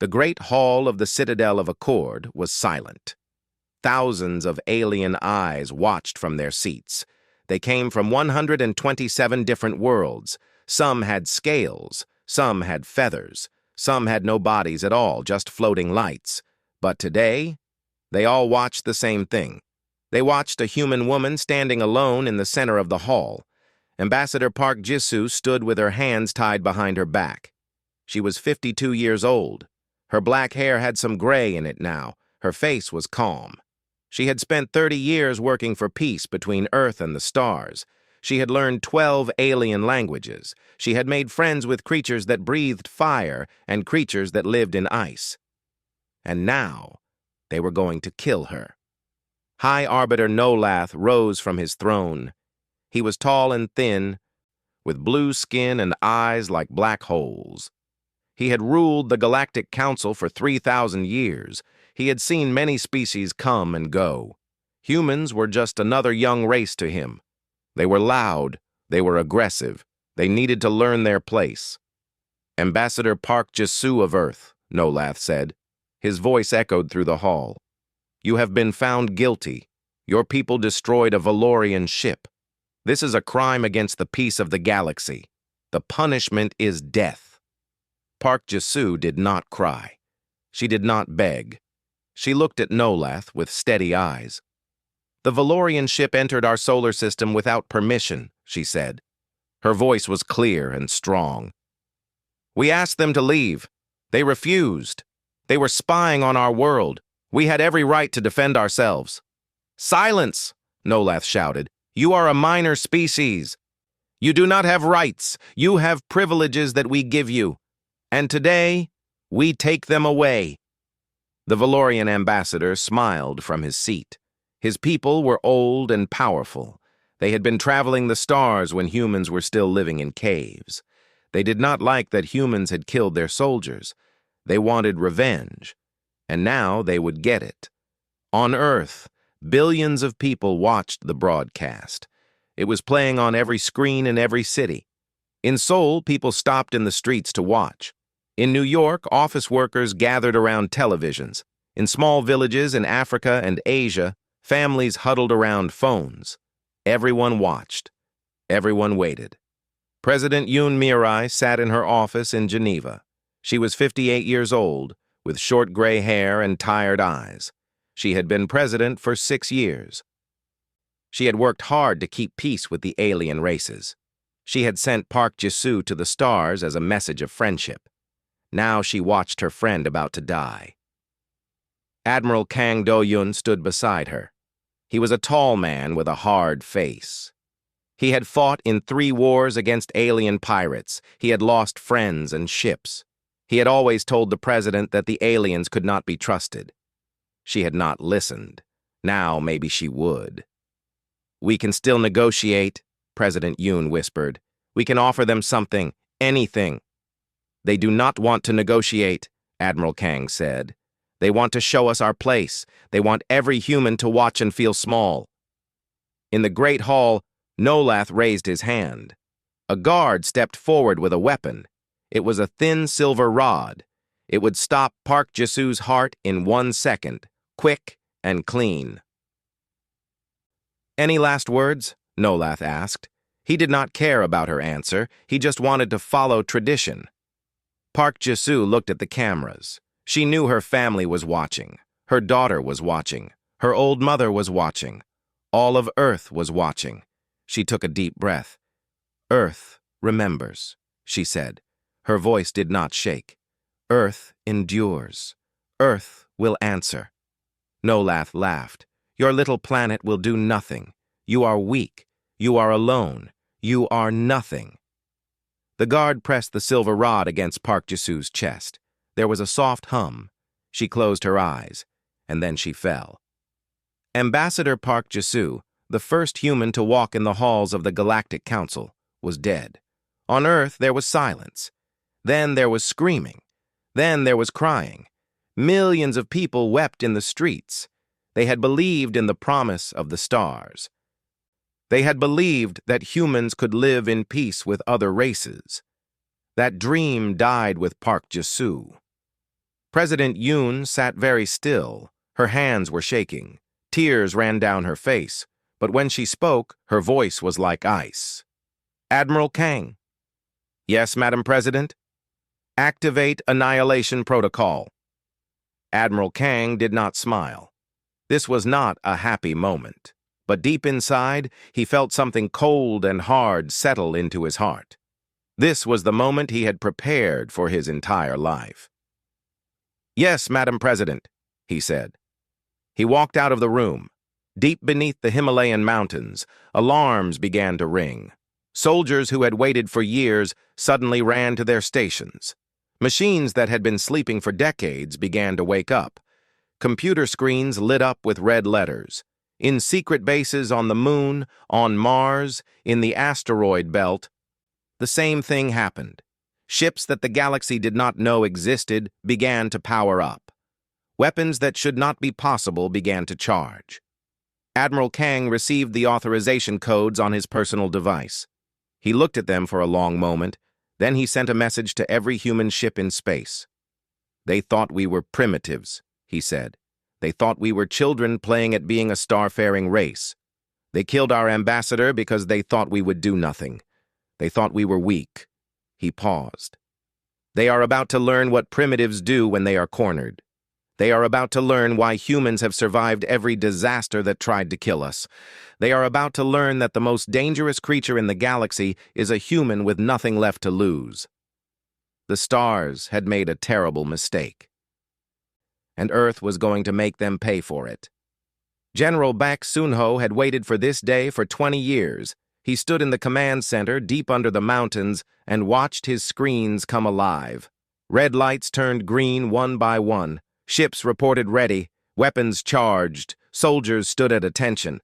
The great hall of the Citadel of Accord was silent. Thousands of alien eyes watched from their seats. They came from 127 different worlds. Some had scales, some had feathers, some had no bodies at all, just floating lights. But today, they all watched the same thing. They watched a human woman standing alone in the center of the hall. Ambassador Park Jisoo stood with her hands tied behind her back. She was 52 years old. Her black hair had some gray in it now. Her face was calm. She had spent 30 years working for peace between Earth and the stars. She had learned 12 alien languages. She had made friends with creatures that breathed fire and creatures that lived in ice. And now, they were going to kill her. High Arbiter Nolath rose from his throne. He was tall and thin, with blue skin and eyes like black holes. He had ruled the Galactic Council for 3,000 years. He had seen many species come and go. Humans were just another young race to him. They were loud, they were aggressive, they needed to learn their place. Ambassador Park Jisoo of Earth, Nolath said. His voice echoed through the hall. You have been found guilty. Your people destroyed a Valorian ship. This is a crime against the peace of the galaxy. The punishment is death. Park Jisoo did not cry. She did not beg. She looked at Nolath with steady eyes. The Valorian ship entered our solar system without permission, she said. Her voice was clear and strong. We asked them to leave. They refused. They were spying on our world. We had every right to defend ourselves. Silence, Nolath shouted. You are a minor species. You do not have rights. You have privileges that we give you. And today, we take them away. The Valorian ambassador smiled from his seat. His people were old and powerful. They had been traveling the stars when humans were still living in caves. They did not like that humans had killed their soldiers. They wanted revenge. And now they would get it. On Earth, billions of people watched the broadcast. It was playing on every screen in every city. In Seoul, people stopped in the streets to watch. In New York, office workers gathered around televisions. In small villages in Africa and Asia, families huddled around phones. Everyone watched. Everyone waited. President Yoon Mirai sat in her office in Geneva. She was 58 years old, with short gray hair and tired eyes. She had been president for 6 years. She had worked hard to keep peace with the alien races. She had sent Park Jisoo to the stars as a message of friendship. Now she watched her friend about to die. Admiral Kang Do-yun stood beside her. He was a tall man with a hard face. He had fought in 3 wars against alien pirates. He had lost friends and ships. He had always told the president that the aliens could not be trusted. She had not listened. Now maybe she would. We can still negotiate, President Yoon whispered. We can offer them something, anything. They do not want to negotiate, Admiral Kang said. They want to show us our place. They want every human to watch and feel small. In the great hall, Nolath raised his hand. A guard stepped forward with a weapon. It was a thin silver rod. It would stop Park Jisoo's heart in 1 second, quick and clean. Any last words? Nolath asked. He did not care about her answer. He just wanted to follow tradition. Park Jisoo looked at the cameras. She knew her family was watching. Her daughter was watching. Her old mother was watching. All of Earth was watching. She took a deep breath. Earth remembers, she said. Her voice did not shake. Earth endures. Earth will answer. Nolath laughed. Your little planet will do nothing. You are weak. You are alone. You are nothing. The guard pressed the silver rod against Park Jisoo's chest. There was a soft hum. She closed her eyes, and then she fell. Ambassador Park Jisoo, the first human to walk in the halls of the Galactic Council, was dead. On Earth, there was silence. Then there was screaming. Then there was crying. Millions of people wept in the streets. They had believed in the promise of the stars. They had believed that humans could live in peace with other races. That dream died with Park Jisoo. President Yoon sat very still. Her hands were shaking. Tears ran down her face, but when she spoke, her voice was like ice. Admiral Kang. Yes, Madam President? Activate Annihilation Protocol. Admiral Kang did not smile. This was not a happy moment, but deep inside, he felt something cold and hard settle into his heart. This was the moment he had prepared for his entire life. Yes, Madam President, he said. He walked out of the room. Deep beneath the Himalayan mountains, alarms began to ring. Soldiers who had waited for years suddenly ran to their stations. Machines that had been sleeping for decades began to wake up. Computer screens lit up with red letters. In secret bases on the Moon, on Mars, in the asteroid belt, the same thing happened. Ships that the galaxy did not know existed began to power up. Weapons that should not be possible began to charge. Admiral Kang received the authorization codes on his personal device. He looked at them for a long moment, then he sent a message to every human ship in space. They thought we were primitives, he said. They thought we were children playing at being a starfaring race. They killed our ambassador because they thought we would do nothing. They thought we were weak. He paused. They are about to learn what primitives do when they are cornered. They are about to learn why humans have survived every disaster that tried to kill us. They are about to learn that the most dangerous creature in the galaxy is a human with nothing left to lose. The stars had made a terrible mistake, and Earth was going to make them pay for it. General Baek Sun-ho had waited for this day for 20 years. He stood in the command center deep under the mountains and watched his screens come alive. Red lights turned green one by one. Ships reported ready, weapons charged, soldiers stood at attention.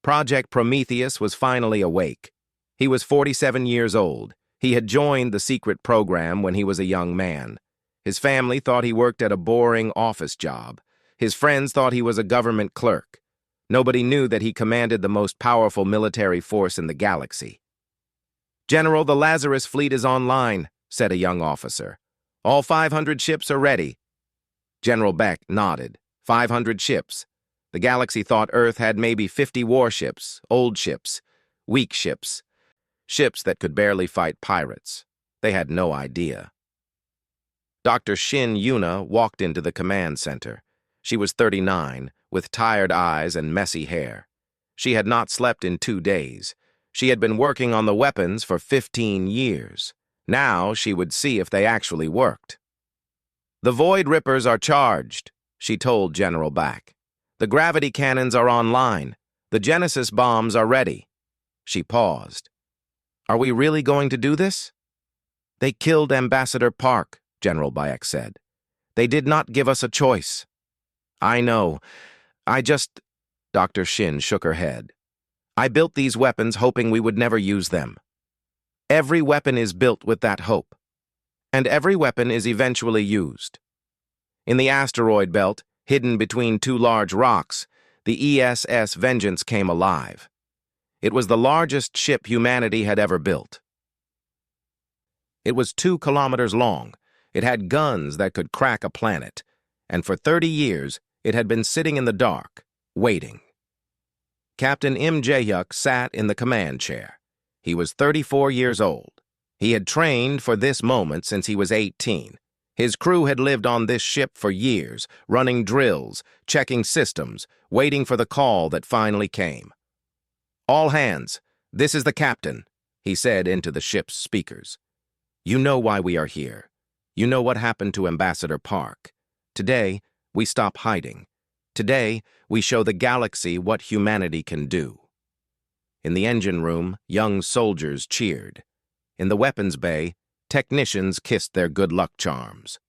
Project Prometheus was finally awake. He was 47 years old. He had joined the secret program when he was a young man. His family thought he worked at a boring office job. His friends thought he was a government clerk. Nobody knew that he commanded the most powerful military force in the galaxy. General, the Lazarus fleet is online, said a young officer. All 500 ships are ready. General Beck nodded. 500 ships. The galaxy thought Earth had maybe 50 warships, old ships, weak ships, ships that could barely fight pirates. They had no idea. Dr. Shin Yuna walked into the command center. She was 39, with tired eyes and messy hair. She had not slept in 2 days. She had been working on the weapons for 15 years. Now she would see if they actually worked. The Void Rippers are charged, she told General Baek. The gravity cannons are online. The Genesis bombs are ready. She paused. Are we really going to do this? They killed Ambassador Park, General Baek said. They did not give us a choice. I know. Dr. Shin shook her head. I built these weapons hoping we would never use them. Every weapon is built with that hope. And every weapon is eventually used. In the asteroid belt, hidden between 2 large rocks, the ESS Vengeance came alive. It was the largest ship humanity had ever built. It was 2 kilometers long. It had guns that could crack a planet. And for 30 years, it had been sitting in the dark, waiting. Captain Im Jae-hyuk sat in the command chair. He was 34 years old. He had trained for this moment since he was 18. His crew had lived on this ship for years, running drills, checking systems, waiting for the call that finally came. All hands, this is the captain, he said into the ship's speakers. You know why we are here. You know what happened to Ambassador Park. Today, we stop hiding. Today, we show the galaxy what humanity can do. In the engine room, young soldiers cheered. In the weapons bay, technicians kissed their good luck charms.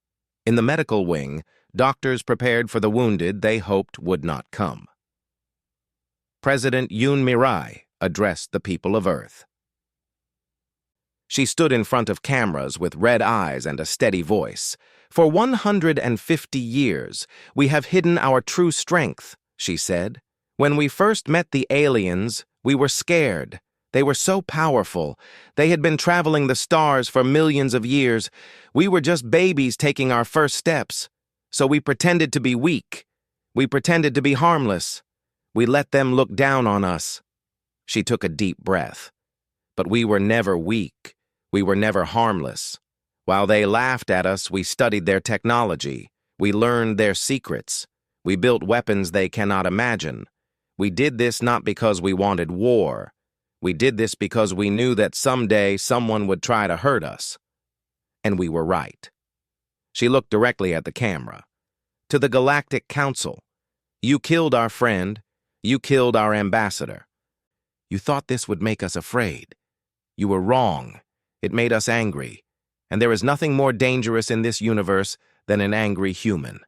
In the medical wing, doctors prepared for the wounded they hoped would not come. President Yoon Mirai addressed the people of Earth. She stood in front of cameras with red eyes and a steady voice. For 150 years, we have hidden our true strength, she said. When we first met the aliens, we were scared. They were so powerful. They had been traveling the stars for millions of years. We were just babies taking our first steps. So we pretended to be weak. We pretended to be harmless. We let them look down on us." She took a deep breath. "But we were never weak. We were never harmless. While they laughed at us, we studied their technology. We learned their secrets. We built weapons they cannot imagine. We did this not because we wanted war. We did this because we knew that someday someone would try to hurt us." And we were right. She looked directly at the camera. "To the Galactic Council. You killed our friend. You killed our ambassador. You thought this would make us afraid. You were wrong. It made us angry. And there is nothing more dangerous in this universe than an angry human."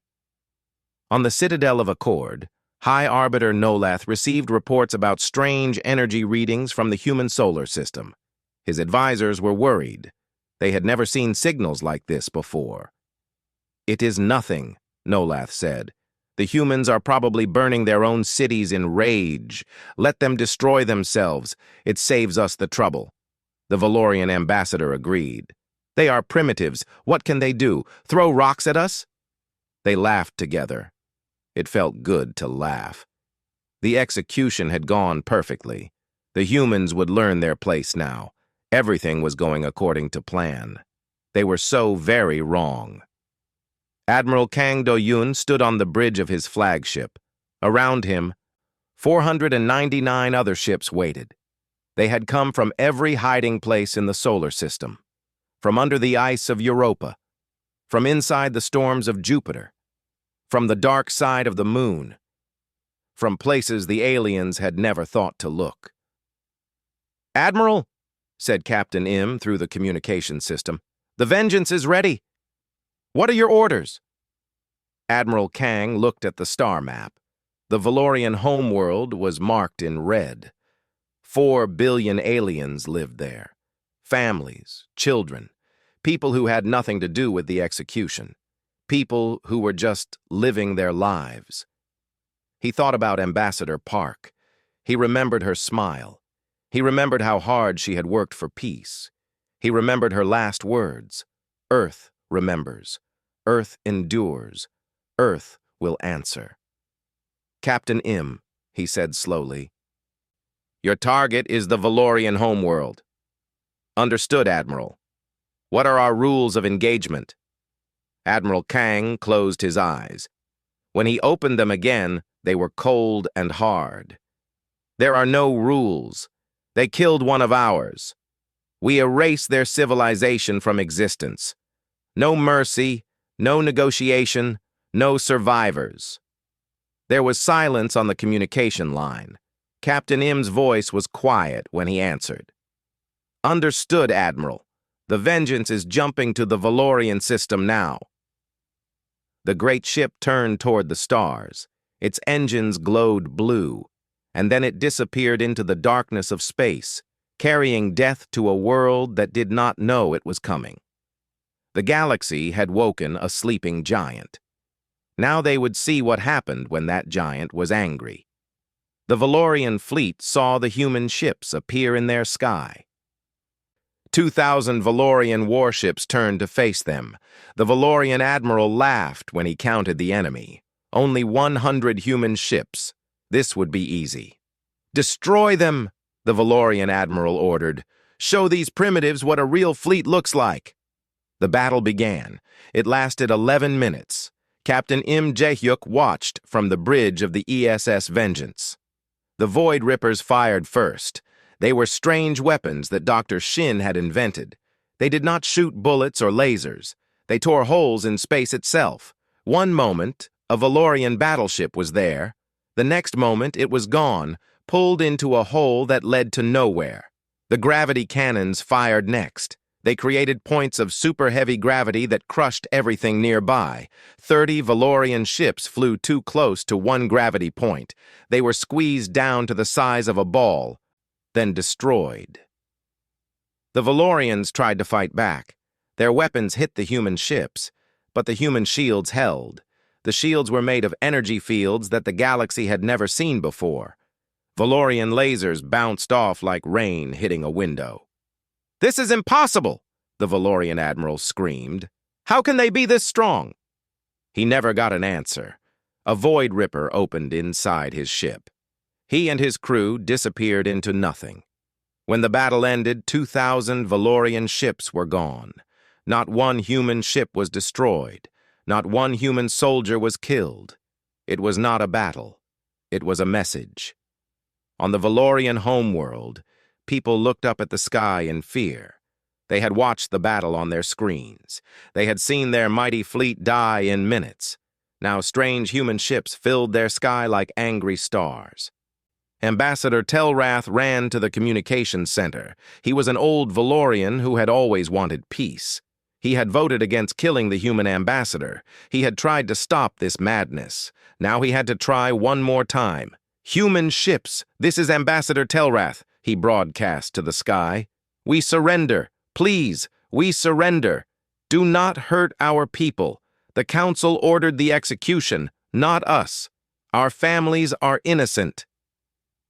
On the Citadel of Accord, High Arbiter Nolath received reports about strange energy readings from the human solar system. His advisors were worried. They had never seen signals like this before. "It is nothing," Nolath said. "The humans are probably burning their own cities in rage. Let them destroy themselves. It saves us the trouble." The Valorian ambassador agreed. "They are primitives. What can they do? Throw rocks at us?" They laughed together. It felt good to laugh. The execution had gone perfectly. The humans would learn their place now. Everything was going according to plan. They were so very wrong. Admiral Kang Do-yoon stood on the bridge of his flagship. Around him, 499 other ships waited. They had come from every hiding place in the solar system. From under the ice of Europa. From inside the storms of Jupiter. From the dark side of the moon. From places the aliens had never thought to look. "Admiral," said Captain Im through the communication system, "the Vengeance is ready. What are your orders?" Admiral Kang looked at the star map. The Valorian homeworld was marked in red. 4 billion aliens lived there. Families, children, people who had nothing to do with the execution. People who were just living their lives. He thought about Ambassador Park. He remembered her smile. He remembered how hard she had worked for peace. He remembered her last words. "Earth remembers. Earth endures. Earth will answer." "Captain Im," he said slowly, "your target is the Valorian homeworld." "Understood, Admiral. What are our rules of engagement?" Admiral Kang closed his eyes. When he opened them again, they were cold and hard. "There are no rules. They killed one of ours. We erase their civilization from existence. No mercy, no negotiation, no survivors." There was silence on the communication line. Captain Im's voice was quiet when he answered. "Understood, Admiral. The Vengeance is jumping to the Valorian system now." The great ship turned toward the stars. Its engines glowed blue, and then it disappeared into the darkness of space, carrying death to a world that did not know it was coming. The galaxy had woken a sleeping giant. Now they would see what happened when that giant was angry. The Valorian fleet saw the human ships appear in their sky. 2,000 Valorian warships turned to face them. The Valorian admiral laughed when he counted the enemy. Only 100 human ships. This would be easy. "Destroy them," the Valorian admiral ordered. "Show these primitives what a real fleet looks like." The battle began. It lasted 11 minutes. Captain Im Jae-hyuk watched from the bridge of the ESS Vengeance. The Void Rippers fired first. They were strange weapons that Dr. Shin had invented. They did not shoot bullets or lasers. They tore holes in space itself. One moment, a Valorian battleship was there. The next moment, it was gone, pulled into a hole that led to nowhere. The gravity cannons fired next. They created points of super-heavy gravity that crushed everything nearby. 30 Valorian ships flew too close to one gravity point. They were squeezed down to the size of a ball, then destroyed. The Valorians tried to fight back. Their weapons hit the human ships, but the human shields held. The shields were made of energy fields that the galaxy had never seen before. Valorian lasers bounced off like rain hitting a window. "This is impossible!" the Valorian admiral screamed. "How can they be this strong?" He never got an answer. A void ripper opened inside his ship. He and his crew disappeared into nothing. When the battle ended, 2,000 Valorian ships were gone. Not one human ship was destroyed. Not one human soldier was killed. It was not a battle. It was a message. On the Valorian homeworld, people looked up at the sky in fear. They had watched the battle on their screens. They had seen their mighty fleet die in minutes. Now strange human ships filled their sky like angry stars. Ambassador Telrath ran to the communications center. He was an old Valorian who had always wanted peace. He had voted against killing the human ambassador. He had tried to stop this madness. Now he had to try one more time. "Human ships, this is Ambassador Telrath," he broadcast to the sky. "We surrender. Please, we surrender. Do not hurt our people. The council ordered the execution, not us. Our families are innocent."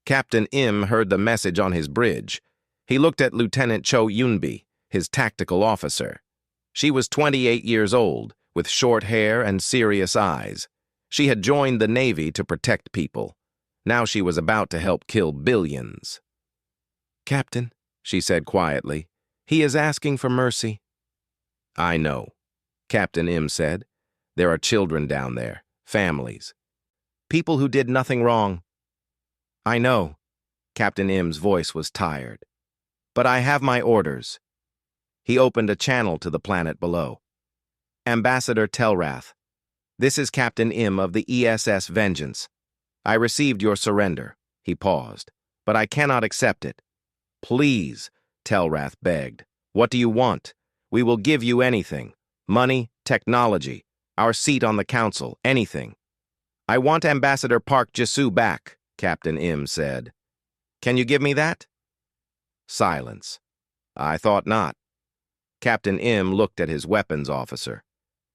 Captain Im heard the message on his bridge. He looked at Lieutenant Cho Yunbi, his tactical officer. She was 28 years old, with short hair and serious eyes. She had joined the Navy to protect people. Now she was about to help kill billions. "Captain," she said quietly, "he is asking for mercy." "I know," Captain Im said. "There are children down there, families. People who did nothing wrong." "I know." Captain Im's voice was tired. "But I have my orders." He opened a channel to the planet below. "Ambassador Telrath, this is Captain Im of the ESS Vengeance. I received your surrender." He paused. "But I cannot accept it." "Please," Telrath begged. "What do you want? We will give you anything. Money, technology, our seat on the council, anything." "I want Ambassador Park Jisu back," Captain Im said. "Can you give me that?" Silence. "I thought not." Captain Im looked at his weapons officer.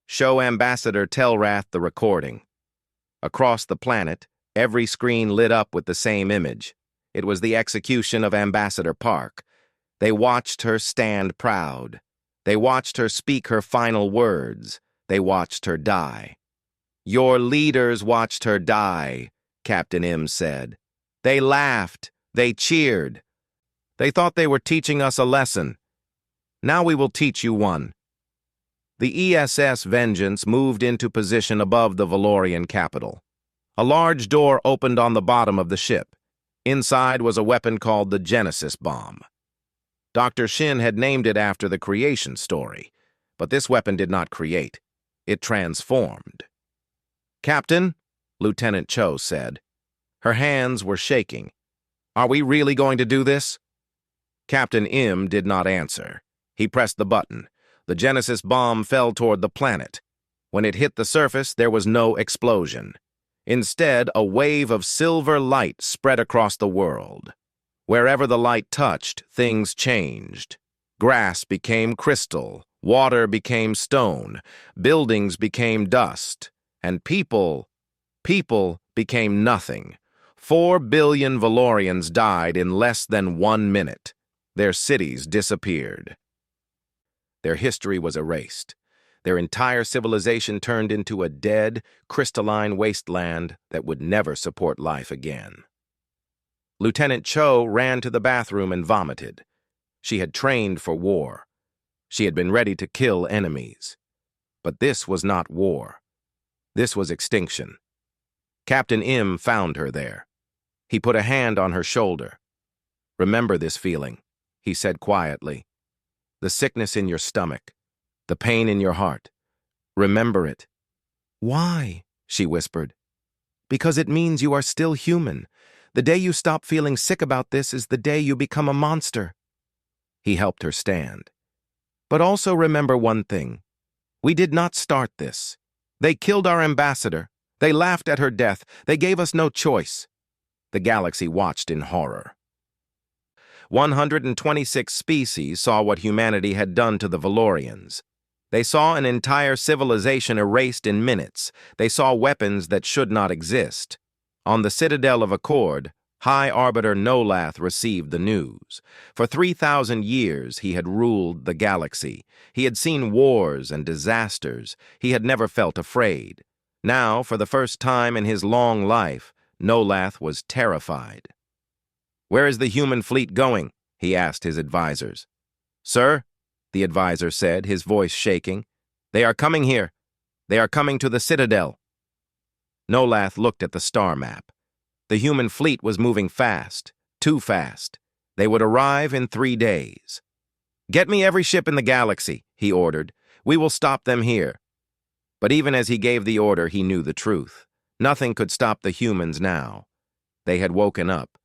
"Show Ambassador Telrath the recording." Across the planet, every screen lit up with the same image. It was the execution of Ambassador Park. They watched her stand proud. They watched her speak her final words. They watched her die. "Your leaders watched her die," Captain Im said. "They laughed. They cheered. They thought they were teaching us a lesson. Now we will teach you one." The ESS Vengeance moved into position above the Valorian capital. A large door opened on the bottom of the ship. Inside was a weapon called the Genesis Bomb. Dr. Shin had named it after the creation story, but this weapon did not create. It transformed. "Captain," Lieutenant Cho said. Her hands were shaking. "Are we really going to do this?" Captain Im did not answer. He pressed the button. The Genesis bomb fell toward the planet. When it hit the surface, there was no explosion. Instead, a wave of silver light spread across the world. Wherever the light touched, things changed. Grass became crystal, water became stone, buildings became dust, and people became nothing. 4 billion Valorians died in less than 1 minute. Their cities disappeared. Their history was erased. Their entire civilization turned into a dead, crystalline wasteland that would never support life again. Lieutenant Cho ran to the bathroom and vomited. She had trained for war. She had been ready to kill enemies. But this was not war. This was extinction. Captain Im found her there. He put a hand on her shoulder. "Remember this feeling," he said quietly. "The sickness in your stomach, the pain in your heart. Remember it." "Why?" she whispered. "Because it means you are still human. The day you stop feeling sick about this is the day you become a monster." He helped her stand. "But also remember one thing. We did not start this. They killed our ambassador. They laughed at her death. They gave us no choice." The galaxy watched in horror. 126 species saw what humanity had done to the Valorians. They saw an entire civilization erased in minutes. They saw weapons that should not exist. On the Citadel of Accord, High Arbiter Nolath received the news. For 3,000 years he had ruled the galaxy. He had seen wars and disasters. He had never felt afraid. Now, for the first time in his long life, Nolath was terrified. "Where is the human fleet going?" he asked his advisors. "Sir," the advisor said, his voice shaking, "they are coming here. They are coming to the Citadel." Nolath looked at the star map. The human fleet was moving fast, too fast. They would arrive in 3 days. "Get me every ship in the galaxy," he ordered. "We will stop them here." But even as he gave the order, he knew the truth. Nothing could stop the humans now. They had woken up.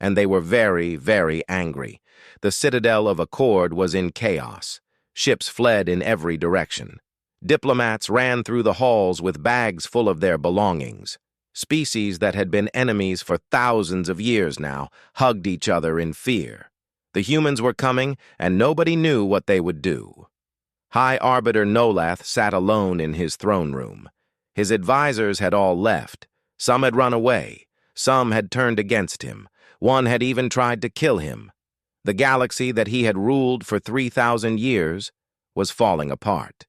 And they were very, very angry. The Citadel of Accord was in chaos. Ships fled in every direction. Diplomats ran through the halls with bags full of their belongings. Species that had been enemies for thousands of years now hugged each other in fear. The humans were coming, and nobody knew what they would do. High Arbiter Nolath sat alone in his throne room. His advisors had all left. Some had run away. Some had turned against him. One had even tried to kill him. The galaxy that he had ruled for 3,000 years was falling apart.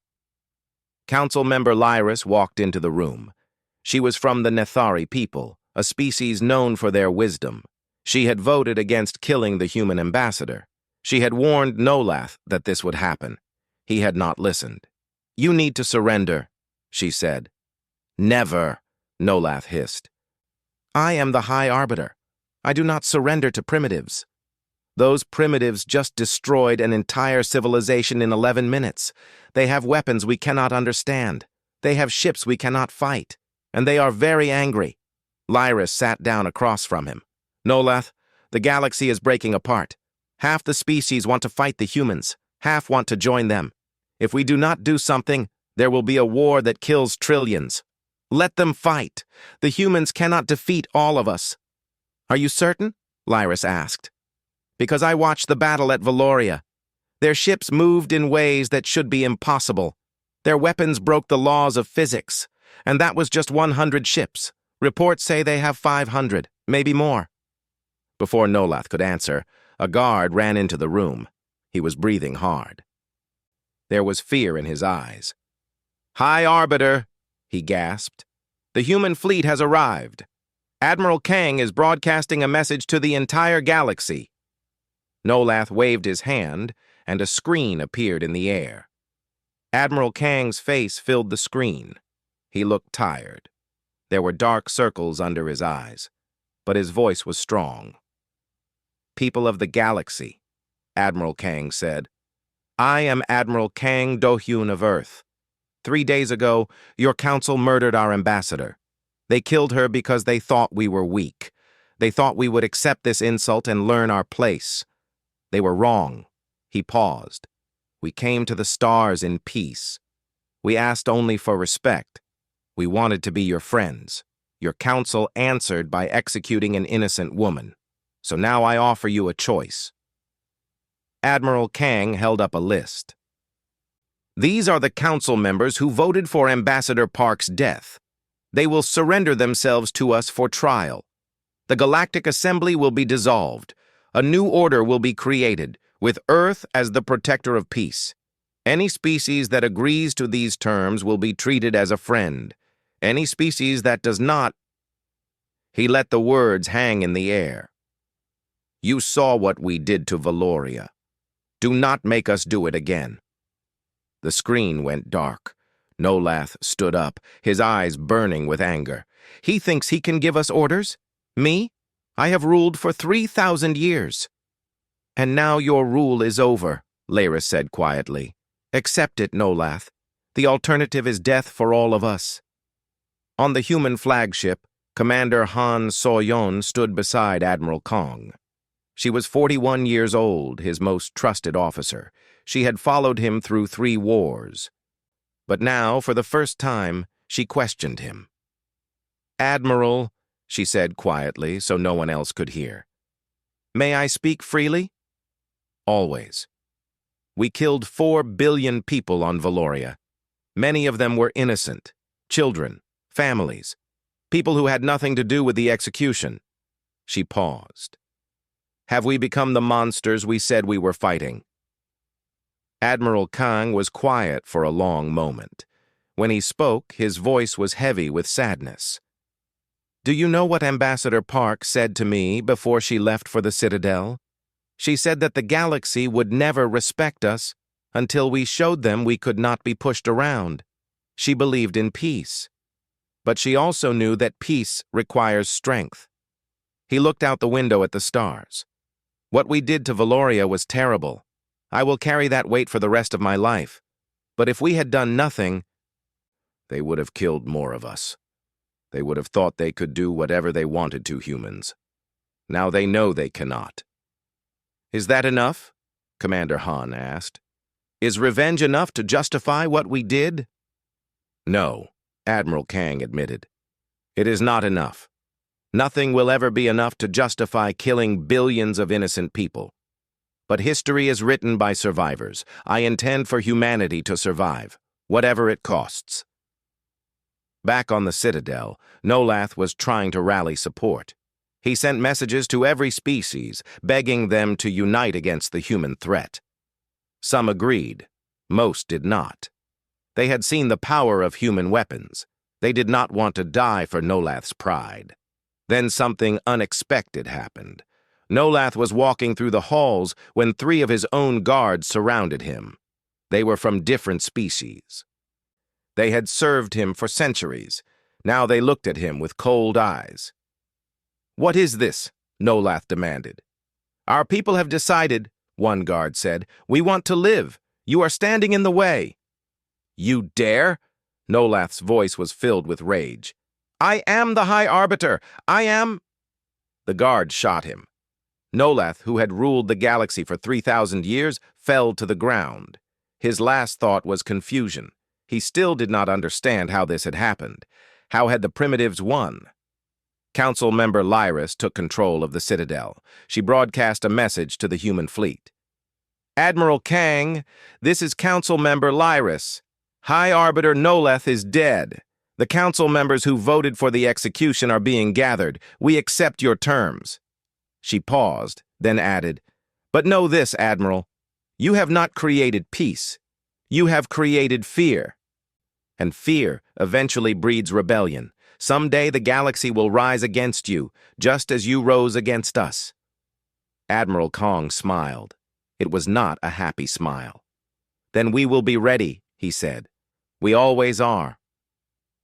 Council member Lyris walked into the room. She was from the Nethari people, a species known for their wisdom. She had voted against killing the human ambassador. She had warned Nolath that this would happen. He had not listened. "You need to surrender," she said. "Never," Nolath hissed. "I am the High Arbiter. I do not surrender to primitives." "Those primitives just destroyed an entire civilization in 11 minutes. They have weapons we cannot understand. They have ships we cannot fight. And they are very angry." Lyris sat down across from him. "Nolath, the galaxy is breaking apart. Half the species want to fight the humans. Half want to join them. If we do not do something, there will be a war that kills trillions. Let them fight. The humans cannot defeat all of us." "Are you certain?" Lyris asked. "Because I watched the battle at Valoria. Their ships moved in ways that should be impossible. Their weapons broke the laws of physics. And that was just 100 ships. Reports say they have 500, maybe more." Before Nolath could answer, a guard ran into the room. He was breathing hard. There was fear in his eyes. "High Arbiter," he gasped. "The human fleet has arrived. Admiral Kang is broadcasting a message to the entire galaxy." Nolath waved his hand, and a screen appeared in the air. Admiral Kang's face filled the screen. He looked tired. There were dark circles under his eyes, but his voice was strong. "People of the galaxy," Admiral Kang said, "I am Admiral Kang Do-Hyun of Earth. 3 days ago, your council murdered our ambassador. They killed her because they thought we were weak. They thought we would accept this insult and learn our place. They were wrong." He paused. "We came to the stars in peace. We asked only for respect. We wanted to be your friends. Your council answered by executing an innocent woman. So now I offer you a choice." Admiral Kang held up a list. "These are the council members who voted for Ambassador Park's death. They will surrender themselves to us for trial. The Galactic Assembly will be dissolved. A new order will be created, with Earth as the protector of peace. Any species that agrees to these terms will be treated as a friend. Any species that does not..." He let the words hang in the air. "You saw what we did to Valoria. Do not make us do it again." The screen went dark. Nolath stood up, his eyes burning with anger. "He thinks he can give us orders? Me? I have ruled for 3,000 years." "And now your rule is over," Lyris said quietly. "Accept it, Nolath. The alternative is death for all of us." On the human flagship, Commander Han So-yeon stood beside Admiral Kang. She was 41 years old, his most trusted officer. She had followed him through 3 wars. But now, for the first time, she questioned him. "Admiral," she said quietly so no one else could hear, "may I speak freely?" "Always. We killed 4 billion people on Valoria. Many of them were innocent, children, families, people who had nothing to do with the execution." She paused. Have we become the monsters we said we were fighting? Admiral Kang was quiet for a long moment. When he spoke, his voice was heavy with sadness. Do you know what Ambassador Park said to me before she left for the Citadel? She said that the galaxy would never respect us until we showed them we could not be pushed around. She believed in peace. But she also knew that peace requires strength. He looked out the window at the stars. What we did to Valoria was terrible. I will carry that weight for the rest of my life. But if we had done nothing, they would have killed more of us. They would have thought they could do whatever they wanted to humans. Now they know they cannot. Is that enough? Commander Han asked. Is revenge enough to justify what we did? No, Admiral Kang admitted. It is not enough. Nothing will ever be enough to justify killing billions of innocent people. But history is written by survivors. I intend for humanity to survive, whatever it costs. Back on the Citadel, Nolath was trying to rally support. He sent messages to every species, begging them to unite against the human threat. Some agreed. Most did not. They had seen the power of human weapons. They did not want to die for Nolath's pride. Then something unexpected happened. Nolath was walking through the halls when 3 of his own guards surrounded him. They were from different species. They had served him for centuries. Now they looked at him with cold eyes. What is this? Nolath demanded. Our people have decided, one guard said. We want to live. You are standing in the way. You dare? Nolath's voice was filled with rage. I am the High Arbiter. I am... The guard shot him. Nolath, who had ruled the galaxy for 3,000 years, fell to the ground. His last thought was confusion. He still did not understand how this had happened. How had the primitives won? Council member Lyris took control of the Citadel. She broadcast a message to the human fleet. Admiral Kang, this is Council member Lyris. High Arbiter Nolath is dead. The council members who voted for the execution are being gathered. We accept your terms. She paused, then added, But know this, Admiral. You have not created peace. You have created fear. And fear eventually breeds rebellion. Someday the galaxy will rise against you, just as you rose against us. Admiral Kang smiled. It was not a happy smile. Then we will be ready, he said. We always are.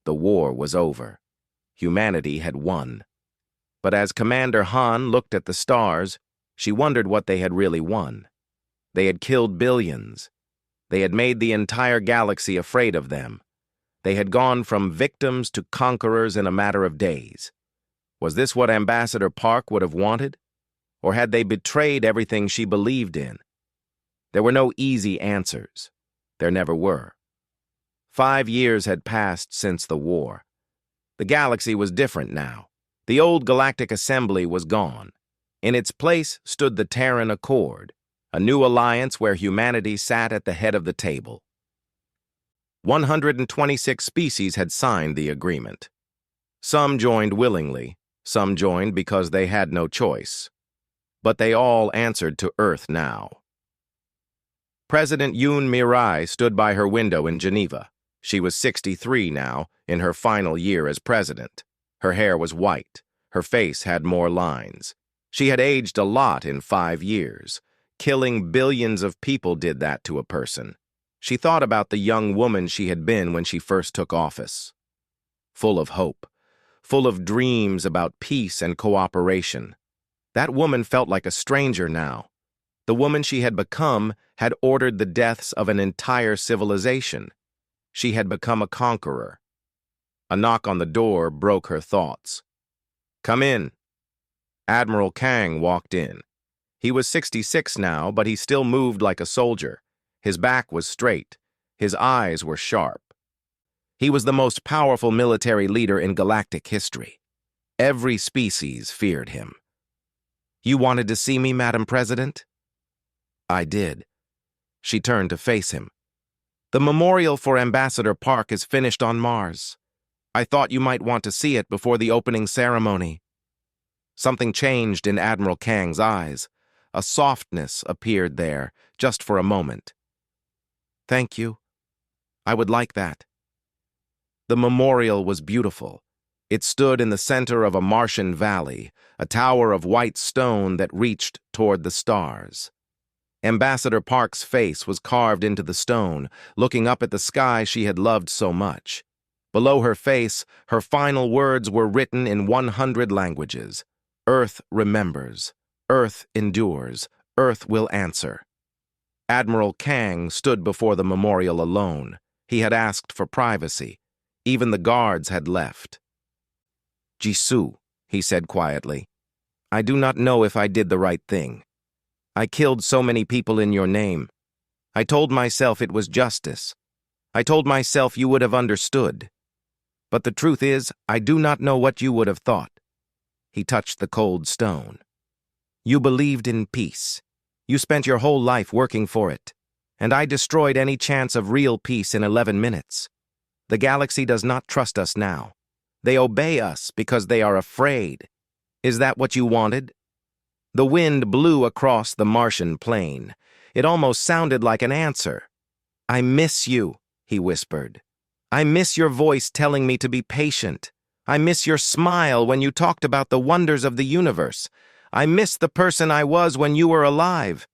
The war was over. Humanity had won. But as Commander Han looked at the stars, she wondered what they had really won. They had killed billions. They had made the entire galaxy afraid of them. They had gone from victims to conquerors in a matter of days. Was this what Ambassador Park would have wanted? Or had they betrayed everything she believed in? There were no easy answers. There never were. 5 years had passed since the war. The galaxy was different now. The old Galactic Assembly was gone. In its place stood the Terran Accord, a new alliance where humanity sat at the head of the table. 126 species had signed the agreement. Some joined willingly, some joined because they had no choice. But they all answered to Earth now. President Yoon Mirai stood by her window in Geneva. She was 63 now, in her final year as president. Her hair was white. Her face had more lines. She had aged a lot in 5 years. Killing billions of people did that to a person. She thought about the young woman she had been when she first took office. Full of hope, full of dreams about peace and cooperation. That woman felt like a stranger now. The woman she had become had ordered the deaths of an entire civilization. She had become a conqueror. A knock on the door broke her thoughts. Come in. Admiral Kang walked in. He was 66 now, but he still moved like a soldier. His back was straight. His eyes were sharp. He was the most powerful military leader in galactic history. Every species feared him. You wanted to see me, Madam President? I did. She turned to face him. The memorial for Ambassador Park is finished on Mars. I thought you might want to see it before the opening ceremony. Something changed in Admiral Kang's eyes. A softness appeared there, just for a moment. "Thank you. I would like that." The memorial was beautiful. It stood in the center of a Martian valley, a tower of white stone that reached toward the stars. Ambassador Park's face was carved into the stone, looking up at the sky she had loved so much. Below her face, her final words were written in 100 languages. "Earth remembers. Earth endures. Earth will answer." Admiral Kang stood before the memorial alone. He had asked for privacy. Even the guards had left. "Jisoo," he said quietly, "I do not know if I did the right thing. I killed so many people in your name. I told myself it was justice. I told myself you would have understood. But the truth is, I do not know what you would have thought." He touched the cold stone. "You believed in peace. You spent your whole life working for it. And I destroyed any chance of real peace in 11 minutes. The galaxy does not trust us now. They obey us because they are afraid. Is that what you wanted?" The wind blew across the Martian plain. It almost sounded like an answer. "I miss you," he whispered. "I miss your voice telling me to be patient. I miss your smile when you talked about the wonders of the universe. I miss the person I was when you were alive."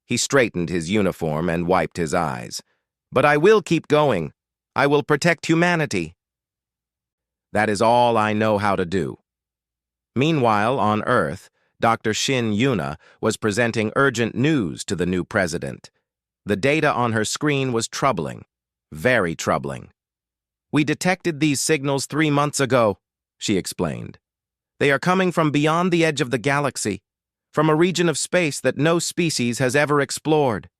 He straightened his uniform and wiped his eyes. "But I will keep going. I will protect humanity. That is all I know how to do." Meanwhile, on Earth, Dr. Shin Yuna was presenting urgent news to the new president. The data on her screen was troubling, very troubling. "We detected these signals 3 months ago," she explained. "They are coming from beyond the edge of the galaxy, from a region of space that no species has ever explored."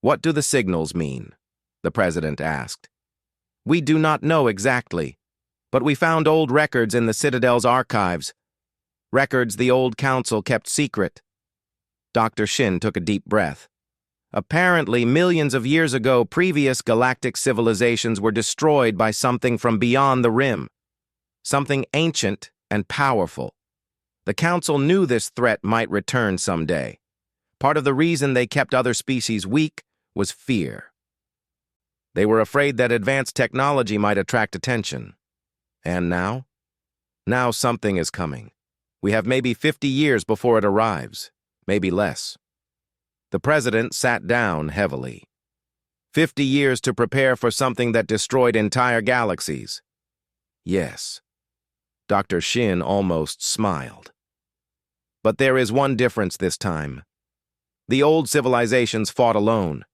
"What do the signals mean?" the president asked. "We do not know exactly, but we found old records in the Citadel's archives. Records the old council kept secret." Dr. Shin took a deep breath. "Apparently, millions of years ago, previous galactic civilizations were destroyed by something from beyond the rim. Something ancient and powerful. The council knew this threat might return someday. Part of the reason they kept other species weak was fear. They were afraid that advanced technology might attract attention. And now? Now something is coming. We have maybe 50 years before it arrives, maybe less." The president sat down heavily. 50 years to prepare for something that destroyed entire galaxies. Yes. Dr. Shin almost smiled. "But there is one difference this time. The old civilizations fought alone.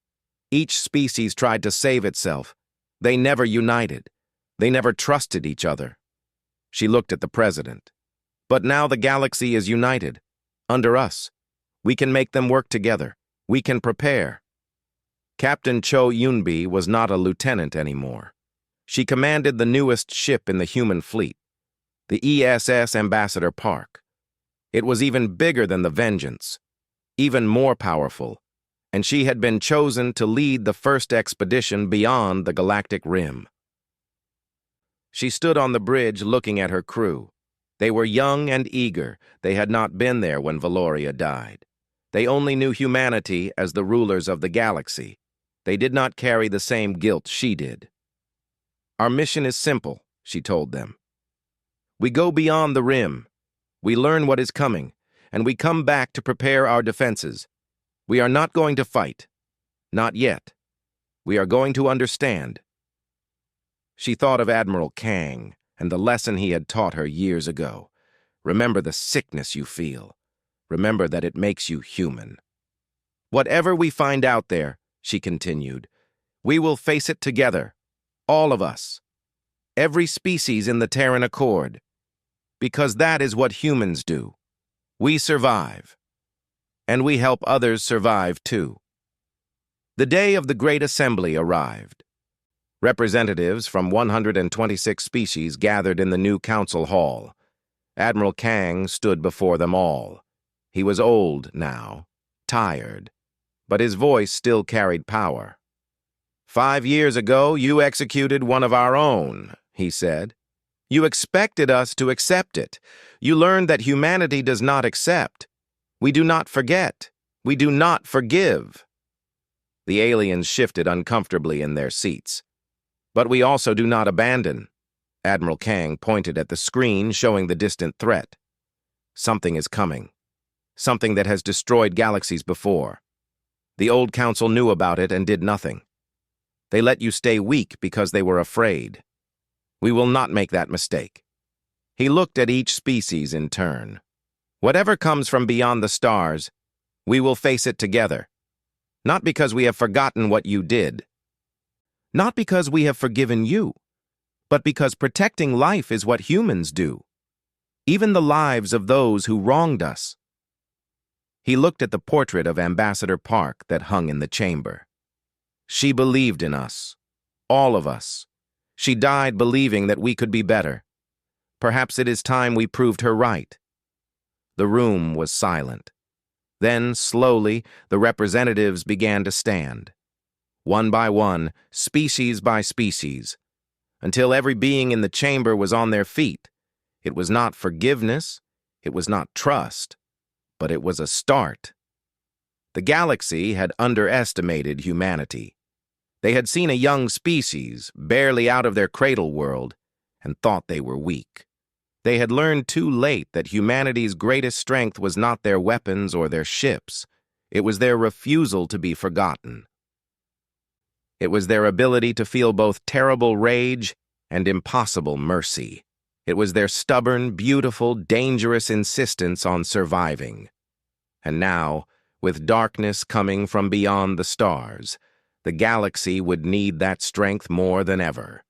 Each species tried to save itself. They never united. They never trusted each other." She looked at the president. "But now the galaxy is united. Under us. We can make them work together. We can prepare." Captain Cho Yunbi was not a lieutenant anymore. She commanded the newest ship in the human fleet, the ESS Ambassador Park. It was even bigger than the Vengeance, even more powerful, and she had been chosen to lead the first expedition beyond the galactic rim. She stood on the bridge looking at her crew. They were young and eager. They had not been there when Valoria died. They only knew humanity as the rulers of the galaxy. They did not carry the same guilt she did. "Our mission is simple," she told them. "We go beyond the rim. We learn what is coming, and we come back to prepare our defenses. We are not going to fight. Not yet. We are going to understand." She thought of Admiral Kang and the lesson he had taught her years ago. Remember the sickness you feel. Remember that it makes you human. "Whatever we find out there," she continued, "we will face it together. All of us. Every species in the Terran Accord. Because that is what humans do. We survive. And we help others survive too." The day of the Great Assembly arrived. Representatives from 126 species gathered in the new council hall. Admiral Kang stood before them all. He was old now, tired, but his voice still carried power. "5 years ago, you executed one of our own," he said. You expected us to accept it. You learned that humanity does not accept. We do not forget. We do not forgive. The aliens shifted uncomfortably in their seats. But we also do not abandon. Admiral Kang pointed at the screen showing the distant threat. Something is coming. Something that has destroyed galaxies before. The old council knew about it and did nothing. They let you stay weak because they were afraid. We will not make that mistake. He looked at each species in turn. Whatever comes from beyond the stars, we will face it together. Not because we have forgotten what you did. Not because we have forgiven you, but because protecting life is what humans do. Even the lives of those who wronged us. He looked at the portrait of Ambassador Park that hung in the chamber. She believed in us. All of us. She died believing that we could be better. Perhaps it is time we proved her right. The room was silent. Then, slowly, the representatives began to stand. One by one, species by species, until every being in the chamber was on their feet. It was not forgiveness, it was not trust, but it was a start. The galaxy had underestimated humanity. They had seen a young species, barely out of their cradle world, and thought they were weak. They had learned too late that humanity's greatest strength was not their weapons or their ships. It was their refusal to be forgotten. It was their ability to feel both terrible rage and impossible mercy. It was their stubborn, beautiful, dangerous insistence on surviving. And now, with darkness coming from beyond the stars, the galaxy would need that strength more than ever.